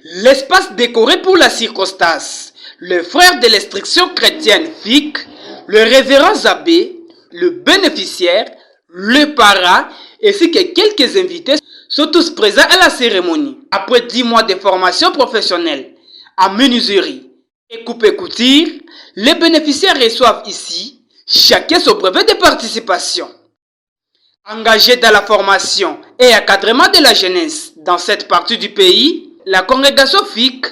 L'espace décoré pour la circonstance, le frère de l'instruction chrétienne FIC, le révérend Zabé, le bénéficiaire, le parrain, ainsi que quelques invités sont tous présents à la cérémonie. Après 10 mois de formation professionnelle en menuiserie et coupe-couture, les bénéficiaires reçoivent ici chacun son brevet de participation. Engagé dans la formation et encadrement de la jeunesse dans cette partie du pays, la congrégation FIC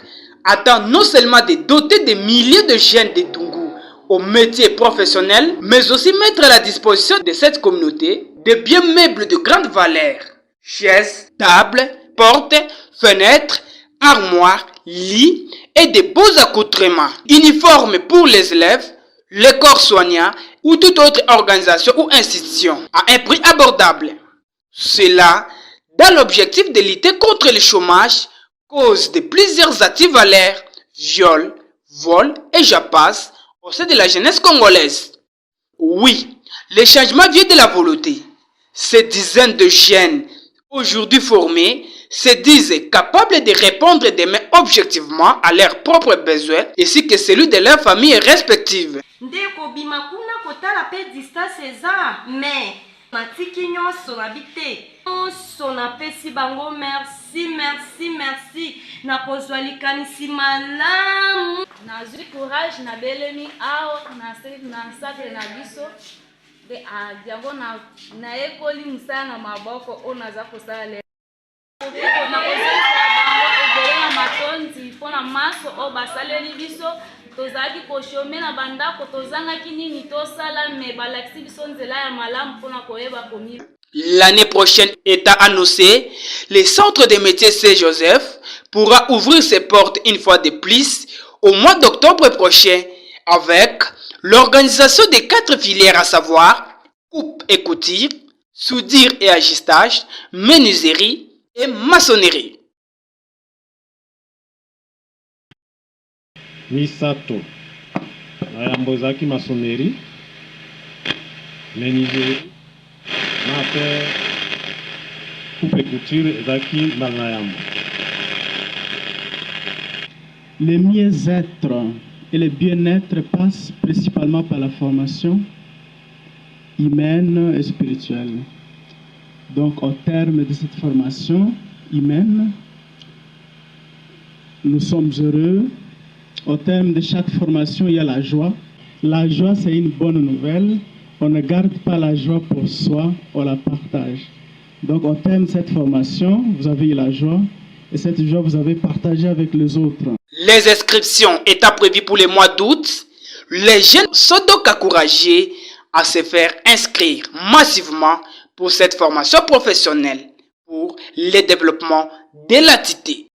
attend non seulement de doter des milliers de jeunes de Dungu au métier professionnel, mais aussi mettre à la disposition de cette communauté des biens meubles de grande valeur. Chaises, tables, portes, fenêtres, armoires, lits et de beaux accoutrements. Uniformes pour les élèves, les corps soignants ou toute autre organisation ou institution à un prix abordable. Cela dans l'objectif de lutter contre le chômage, cause de plusieurs actifs valeurs, viols, vols et j'en passe au sein de la jeunesse congolaise. Oui, le changement vient de la volonté. Ces dizaines de jeunes aujourd'hui formés se disent capables de répondre demain objectivement à leurs propres besoins ainsi que celui de leur famille respective. Ndeko bimakuna kotala pe distance eza mais matiki nyonso nabite nyonso napesi bango merci na kozwa likanisi malamu nazwi courage na belemi awa na sacre na biso de yango na ekoli musala na maboko o naza kosala le na kozala bango ebele na matondi mpona maso o basaleli biso tozalaki koshome na bandako tozangaki nini tosala me balakisi biso nzela ya malamu mpona koyeba komi. L'année prochaine est annoncé, le centre de métiers Saint-Joseph pourra ouvrir ses portes une fois de plus au mois d'octobre prochain avec l'organisation des 4 filières à savoir coupe et couture, soudure et ajustage, menuiserie et maçonnerie. Misato nayambozaki maçonnerie, menuiserie na pe coupe et couture ezaki balayambo. Le mieux-être et le bien-être passent principalement par la formation humaine et spirituelle. Donc au terme de cette formation humaine, nous sommes heureux. Au terme de chaque formation, il y a la joie. La joie, c'est une bonne nouvelle. On ne garde pas la joie pour soi, on la partage. Donc au terme de cette formation, vous avez eu la joie et cette joie, vous avez partagé avec les autres. Les inscriptions étant prévues pour le mois d'août, les jeunes sont donc encouragés à se faire inscrire massivement pour cette formation professionnelle pour le développement de l'entité.